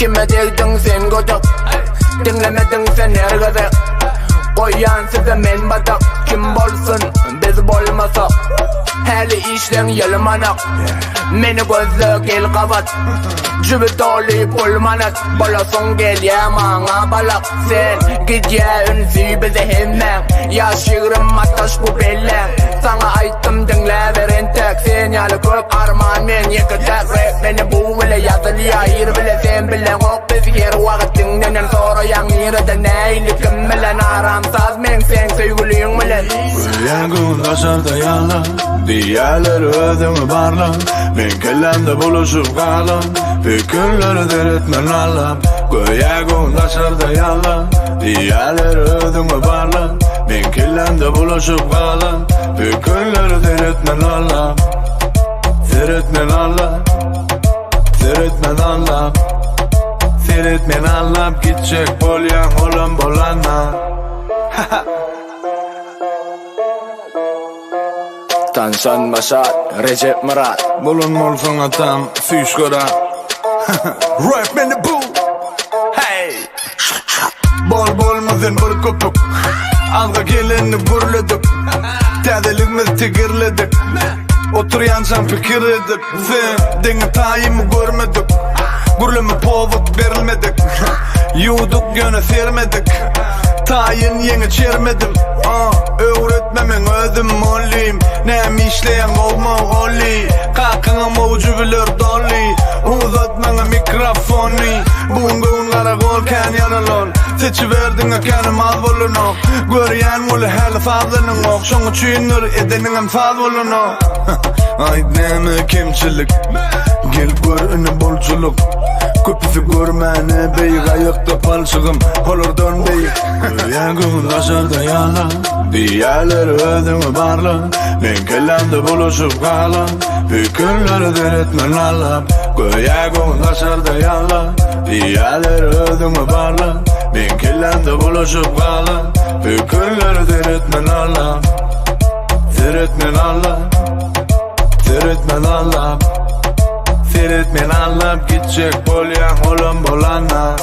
Kime degdin sen godak, dinlemedin sen ergadak. Koyan size men batak, kim bolsun biz bolmasak. Hali işlen yalmanak, meni gözlük el kavat. Jübü dolu pulmanat, bolasun gel ya mana balak. Sen git ya ünsü bize hemen, ya şiirim ataş bu bellen. Sana ayttım dinle veren tek, sen yalı kök arman men yıkacak rap. Beni bu bile yazılı ayır bile sen bile ok. Biz yer vaktin denen sonra yan yerde neylikim bilen aramsaz men sen sevgiliyim bilen. Yagun taşarda yalan, diğerleri ödümü barlan. Men kellemde buluşup kalan, fikirleri deretmen alam. Yagun taşarda yalan, diğerleri ödümü barlan. Men kellemde buluşup kalan, fikirleri deretmen alam. Deretmen alam, deretmen alam. Deretmen alam, gidecek bolyan olan bolanma. Tansan Başar, Recep Murat. Bulunmolsun atam, süş kora. Rap in the booth. Hey. Bol bolmazın bir kopuk. Alga geleni burladık. Tədelikmiz tigirledik. Oturyansam fikirledik. Sen denge tayımı görmedik. Gürlümü povut verilmedik. Yuduk yöne sermedik. Tayin yeni çermedim. Öğretmemin özüm olayım. Nem işleyen olma oli. Kalkına mocu bilir doli. Uzatmana mikrofoni. Bungun karakol kan yaralol. Seçiverdin akanım az bolunok. Göryen mulu hali fazlanın ok. Şonu çüynür edenin faz bolunok. Ay deme kimçilik. Gel gör önü bolculuk. Köpüsü görmeni beyik ayakta palçığım olur dön beyik. Yagun taşarda yalan, diğerleri ödümü barlan. Men kellemde buluşup kalan, fikirleri deretmen alam. Yagun taşarda yalan, diğerleri ödümü barlan. Men kellemde buluşup kalan, fikirleri deretmen alam. Deretmen alam, deretmen alam. Ferit men alıp gidecek bolyan olan bolanma.